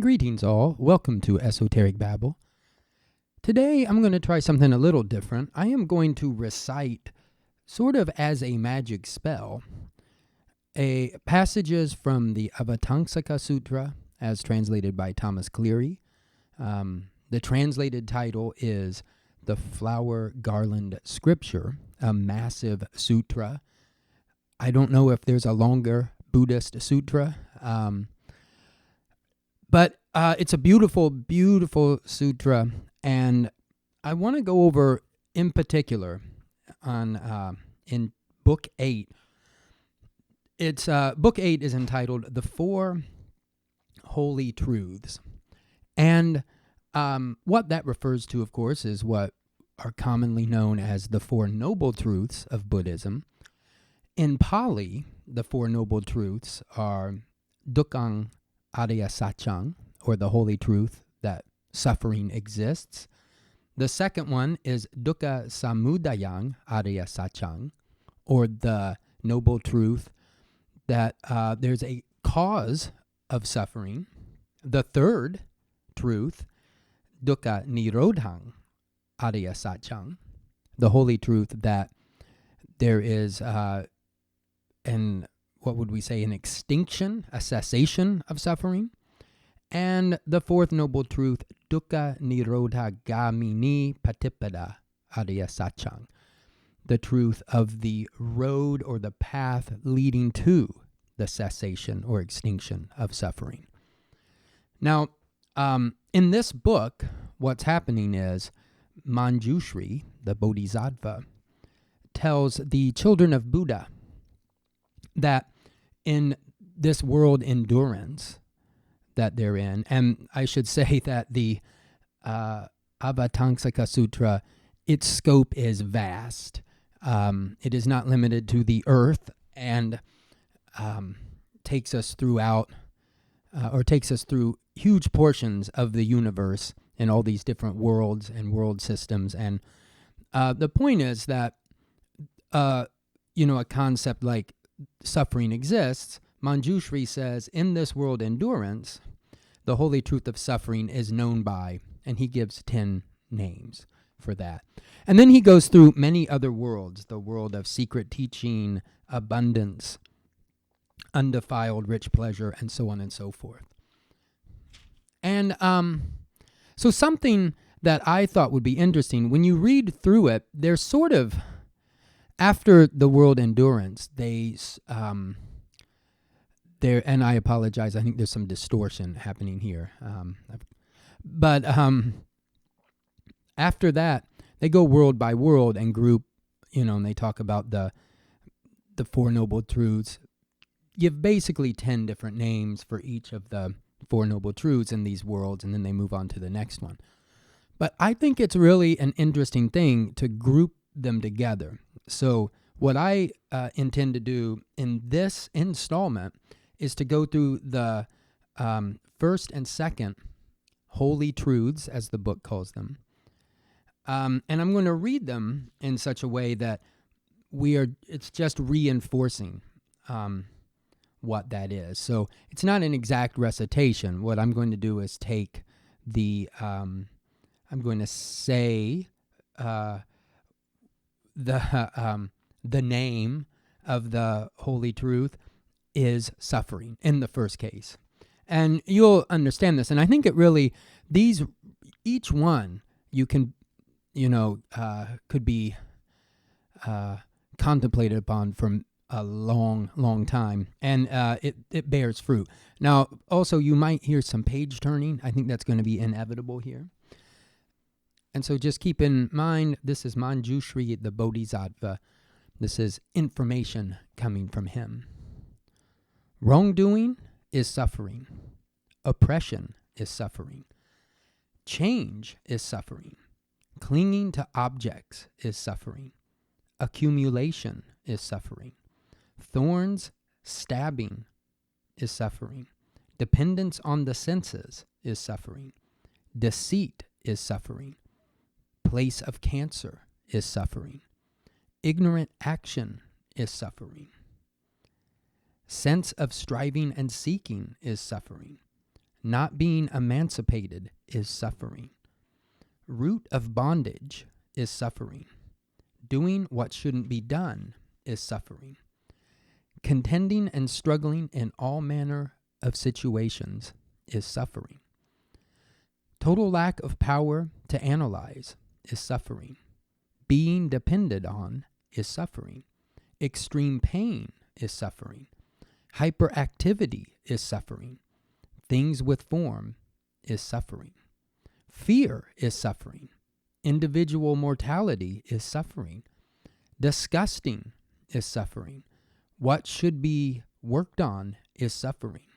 Greetings all, welcome to Esoteric Babble. Today I'm going to try something a little different. I am going to recite, sort of as a magic spell, passages from the Avatamsaka Sutra as translated by Thomas Cleary. The translated title is The Flower Garland Scripture, a massive sutra. I don't know if there's a longer Buddhist sutra, but it's a beautiful, beautiful sutra, and I want to go over, in particular, on in Book 8. It's Book 8 is entitled "The Four Holy Truths," and what that refers to, of course, is what are commonly known as the Four Noble Truths of Buddhism. In Pali, the Four Noble Truths are Dukkhaṃ Arya Satchang, or the Holy Truth that suffering exists. The second one is Dukkha Samudayang Arya Satchang, or the Noble Truth that there's a cause of suffering. The third truth, Dukkha Nirodhaṃ Arya Satchang, the Holy Truth that there is an extinction, a cessation of suffering. And the fourth noble truth, Dukkha Nirodha Gamini Patipada Arya Satchang, the truth of the road or the path leading to the cessation or extinction of suffering. Now, in this book, what's happening is Manjushri, the Bodhisattva, tells the children of Buddha that in this world endurance that they're in, and I should say that the Avatamsaka Sutra, its scope is vast. It is not limited to the earth, and takes us through huge portions of the universe and all these different worlds and world systems. And the point is that a concept like suffering exists. Manjushri says, in this world endurance, the holy truth of suffering is known by, and he gives 10 names for that. And then he goes through many other worlds, the world of secret teaching, abundance, undefiled rich pleasure, and so on and so forth. And so something that I thought would be interesting, when you read through it, there's sort of, after the world endurance, and I apologize, I think there's some distortion happening here. But after that, they go world by world and group, and they talk about the Four Noble Truths, give basically 10 different names for each of the Four Noble Truths in these worlds, and then they move on to the next one. But I think it's really an interesting thing to group them together. So what I intend to do in this installment is to go through the first and second holy truths, as the book calls them. And I'm going to read them in such a way that it's just reinforcing what that is. So it's not an exact recitation. What I'm going to do is take I'm going to say the name of the holy truth is suffering in the first case. And you'll understand this. And I think it really, each one you can, could be contemplated upon from a long, long time. And it bears fruit. Now, also, you might hear some page turning. I think that's going to be inevitable here. And so just keep in mind, this is Manjushri, the Bodhisattva. This is information coming from him. Wrongdoing is suffering. Oppression is suffering. Change is suffering. Clinging to objects is suffering. Accumulation is suffering. Thorns, stabbing is suffering. Dependence on the senses is suffering. Deceit is suffering. Place of cancer is suffering. Ignorant action is suffering. Sense of striving and seeking is suffering. Not being emancipated is suffering. Root of bondage is suffering. Doing what shouldn't be done is suffering. Contending and struggling in all manner of situations is suffering. Total lack of power to analyze is suffering. Being depended on is suffering. Extreme pain is suffering. Hyperactivity is suffering. Things with form is suffering. Fear is suffering. Individual mortality is suffering. Disgusting is suffering. What should be worked on is suffering.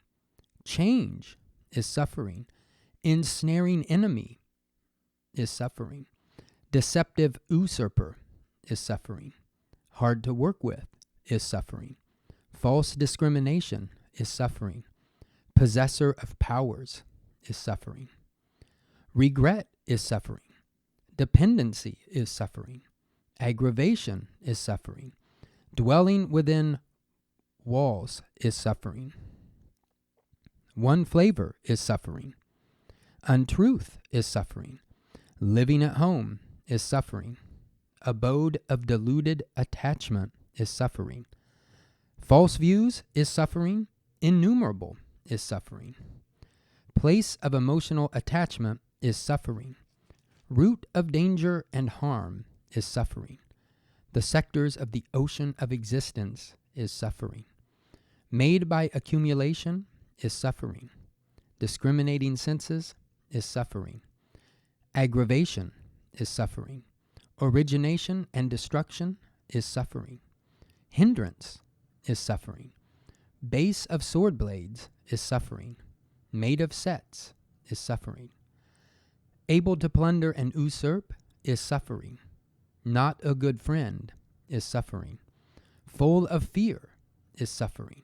Change is suffering. Ensnaring enemy is suffering. Deceptive usurper is suffering. Hard to work with is suffering. False discrimination is suffering. Possessor of powers is suffering. Regret is suffering. Dependency is suffering. Aggravation is suffering. Dwelling within walls is suffering. One flavor is suffering. Untruth is suffering. Living at home is suffering. Abode of deluded attachment is suffering. False views is suffering. Innumerable is suffering. Place of emotional attachment is suffering. Root of danger and harm is suffering. The sectors of the ocean of existence is suffering. Made by accumulation is suffering. Discriminating senses is suffering. Aggravation is suffering. Origination and destruction is suffering. Hindrance is suffering. Base of sword blades is suffering. Made of sets is suffering. Able to plunder and usurp is suffering. Not a good friend is suffering. Full of fear is suffering.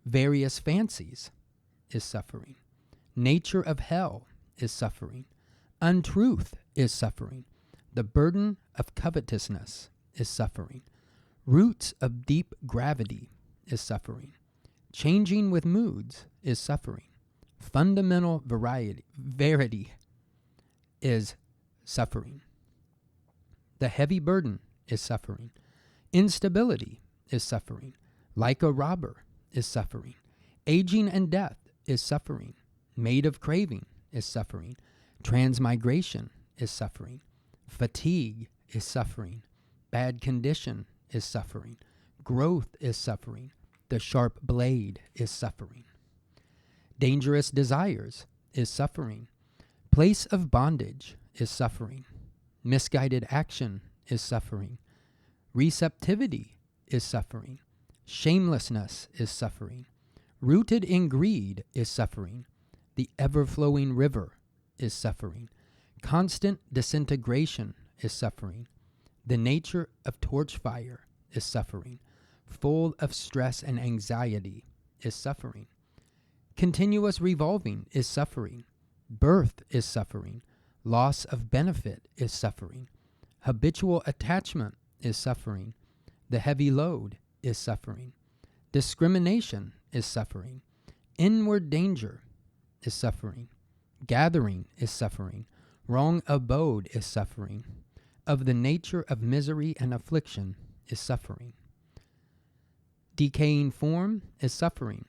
Various fancies is suffering. Nature of hell is suffering. Untruth is suffering. The burden of covetousness is suffering. Roots of deep gravity is suffering. Changing with moods is suffering. Fundamental verity is suffering. The heavy burden is suffering. Instability is suffering. Like a robber is suffering. Aging and death is suffering. Made of craving is suffering. Transmigration is suffering. Fatigue is suffering. Bad condition is suffering. Growth is suffering. The sharp blade is suffering. Dangerous desires is suffering. Place of bondage is suffering. Misguided action is suffering. Receptivity is suffering. Shamelessness is suffering. Rooted in greed is suffering. The ever-flowing river is suffering. Constant disintegration is suffering. The nature of torch fire is suffering. Full of stress and anxiety is suffering. Continuous revolving is suffering. Birth is suffering. Loss of benefit is suffering. Habitual attachment is suffering. The heavy load is suffering. Discrimination is suffering. Inward danger is suffering. Gathering is suffering. Wrong abode is suffering. Of the nature of misery and affliction is suffering. Decaying form is suffering.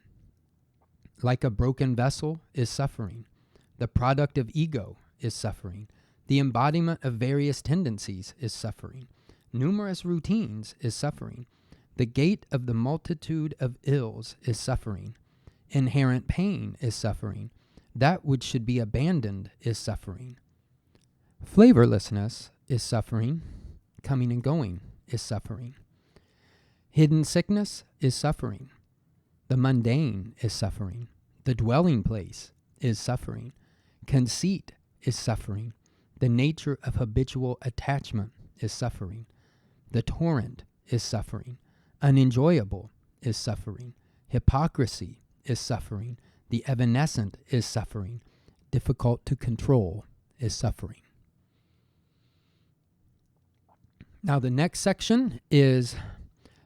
Like a broken vessel is suffering. The product of ego is suffering. The embodiment of various tendencies is suffering. Numerous routines is suffering. The gate of the multitude of ills is suffering. Inherent pain is suffering. That which should be abandoned is suffering. Flavorlessness is suffering. Coming and going is suffering. Hidden sickness is suffering. The mundane is suffering. The dwelling place is suffering. Conceit is suffering. The nature of habitual attachment is suffering. The torrent is suffering. Unenjoyable is suffering. Hypocrisy is suffering. The evanescent is suffering. Difficult to control is suffering. Now the next section is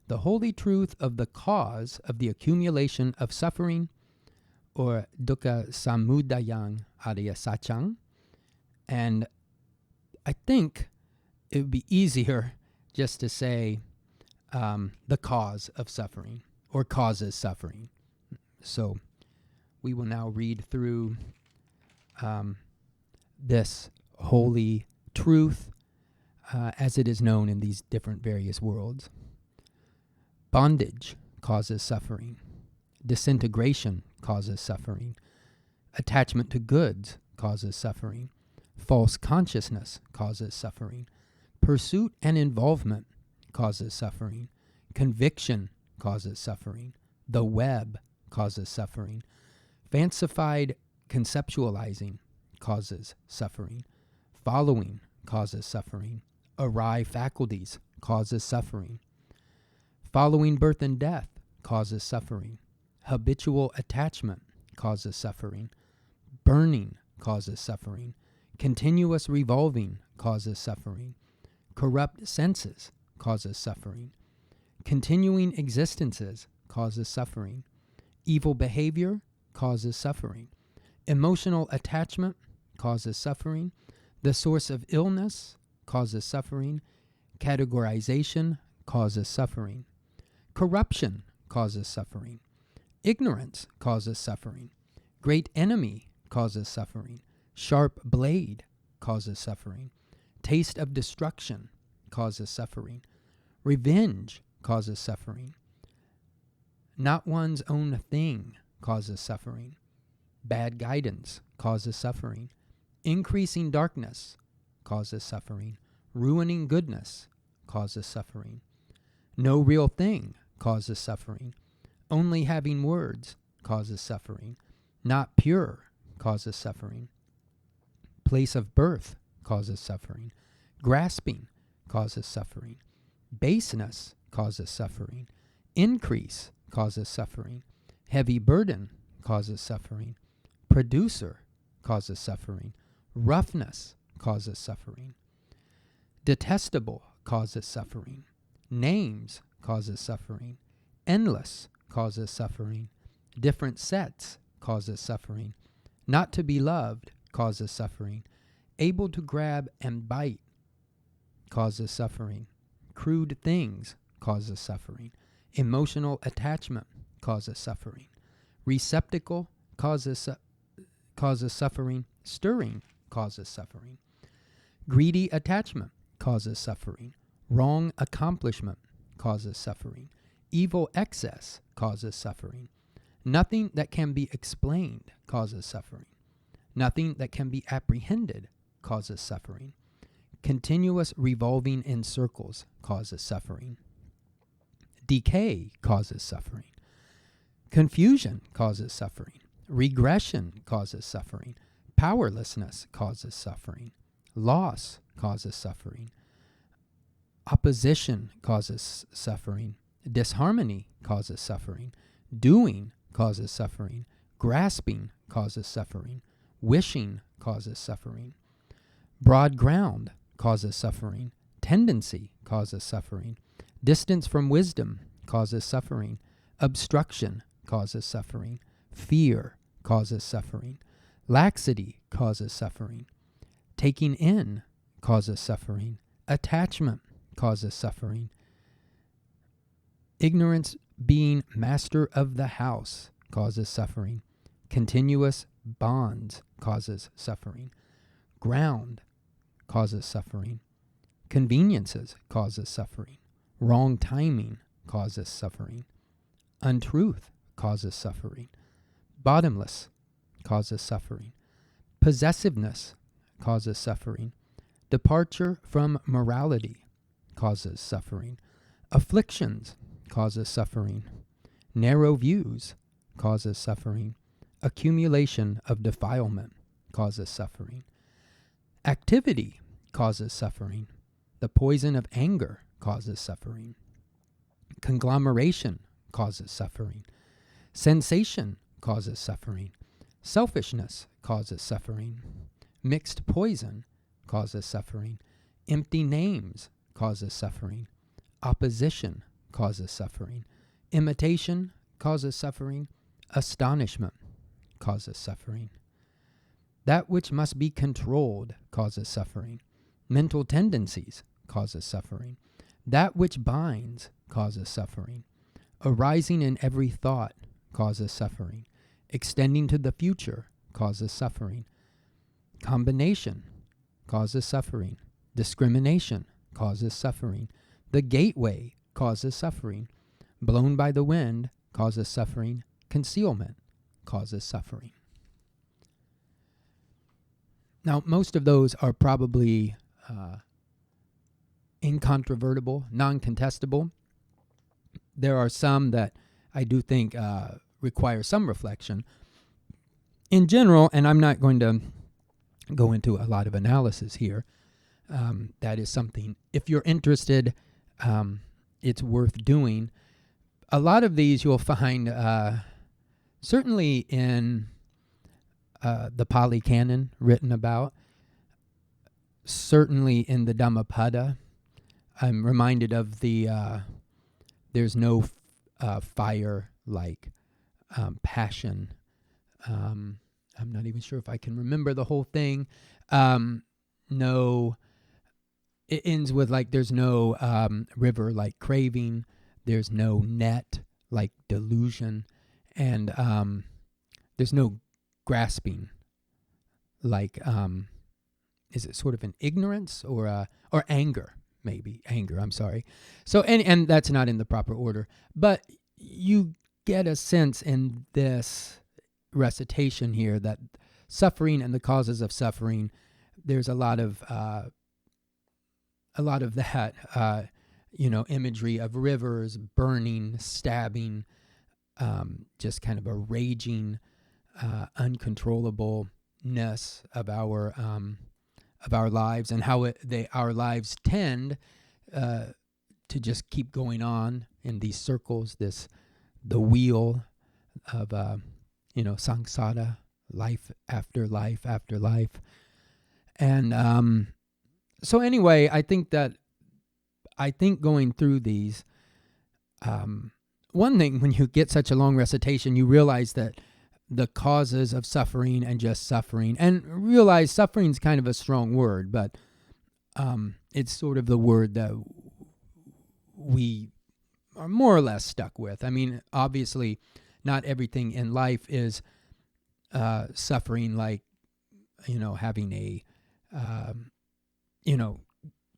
the holy truth of the cause of the accumulation of suffering, or dukkha samudayang ariya sachang. And I think it would be easier just to say the cause of suffering or causes suffering. So we will now read through this holy truth as it is known in these different various worlds. Bondage causes suffering. Disintegration causes suffering. Attachment to goods causes suffering. False consciousness causes suffering. Pursuit and involvement causes suffering. Conviction causes suffering. The web causes suffering. Fancified conceptualizing causes suffering. Following causes suffering. Awry faculties causes suffering. Following birth and death causes suffering. Habitual attachment causes suffering. Burning causes suffering. Continuous revolving causes suffering. Corrupt senses causes suffering. Continuing existences causes suffering. Evil behavior causes suffering. Emotional attachment causes suffering. The source of illness causes suffering. Categorization causes suffering. Corruption causes suffering. Ignorance causes suffering. Great enemy causes suffering. Sharp blade causes suffering. Taste of destruction causes suffering. Revenge causes suffering. Not one's own thing causes suffering. Bad guidance causes suffering. Increasing darkness causes suffering. Ruining goodness causes suffering. No real thing causes suffering. Only having words causes suffering. Not pure causes suffering. Place of birth causes suffering. Grasping causes suffering. Baseness causes suffering. Increase causes suffering. Heavy burden causes suffering. Producer causes suffering. Roughness causes suffering. Detestable causes suffering. Names causes suffering. Endless causes suffering. Different sets causes suffering. Not to be loved causes suffering. Able to grab and bite causes suffering. Crude things causes suffering. Emotional attachment causes suffering. Receptacle causes suffering. Stirring causes suffering. Greedy attachment causes suffering. Wrong accomplishment causes suffering. Evil excess causes suffering. Nothing that can be explained causes suffering. Nothing that can be apprehended causes suffering. Continuous revolving in circles causes suffering. Decay causes suffering. Confusion causes suffering. Regression causes suffering. Powerlessness causes suffering. Loss causes suffering. Opposition causes suffering. Disharmony causes suffering. Doing causes suffering. Grasping causes suffering. Wishing causes suffering. Broad ground causes suffering. Tendency causes suffering. Distance from wisdom causes suffering. Obstruction causes suffering. Fear causes suffering. Laxity causes suffering. Taking in causes suffering. Attachment causes suffering. Ignorance being master of the house causes suffering. Continuous bonds causes suffering. Ground causes suffering. Conveniences causes suffering. Wrong timing causes suffering. Untruth causes suffering. Bottomless causes suffering. Possessiveness causes suffering. Departure from morality causes suffering. Afflictions causes suffering. Narrow views causes suffering. Accumulation of defilement causes suffering. Activity causes suffering. The poison of anger causes suffering. Conglomeration causes suffering. Sensation causes suffering. Selfishness causes suffering. Mixed poison causes suffering. Empty names causes suffering. Opposition causes suffering. Imitation causes suffering. Astonishment causes suffering. That which must be controlled causes suffering. Mental tendencies causes suffering. That which binds causes suffering. Arising in every thought causes suffering. Extending to the future causes suffering. Combination causes suffering. Discrimination causes suffering. The gateway causes suffering. Blown by the wind causes suffering. Concealment causes suffering. Now, most of those are probably incontrovertible, non-contestable. There are some that I do think require some reflection. In general, and I'm not going to go into a lot of analysis here, that is something, if you're interested, it's worth doing. A lot of these you'll find certainly in the Pali Canon written about, certainly in the Dhammapada. I'm reminded of the there's no fire like passion. I'm not even sure if I can remember the whole thing. No, it ends with like there's no river like craving. There's no net like delusion. And there's no grasping like is it sort of an ignorance or anger? Maybe anger, I'm sorry. So, and that's not in the proper order, but you get a sense in this recitation here that suffering and the causes of suffering, there's a lot of that, imagery of rivers burning, stabbing, just kind of a raging, uncontrollableness of our lives, and how our lives tend to just keep going on in these circles, the wheel of samsara, life after life after life. And so anyway, I think going through these, one thing, when you get such a long recitation, you realize that the causes of suffering and just suffering, and realize suffering is kind of a strong word, but it's sort of the word that we are more or less stuck with. I mean, obviously, not everything in life is suffering, like, having a,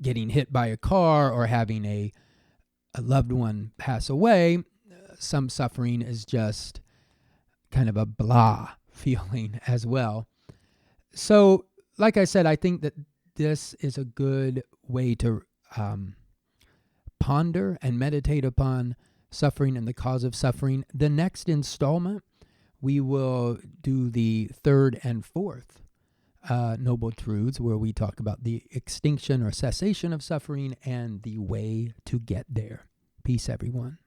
getting hit by a car or having a loved one pass away. Some suffering is just kind of a blah feeling as well. So, like I said, I think that this is a good way to ponder and meditate upon suffering and the cause of suffering. The next installment, we will do the third and fourth Noble Truths, where we talk about the extinction or cessation of suffering and the way to get there. Peace, everyone.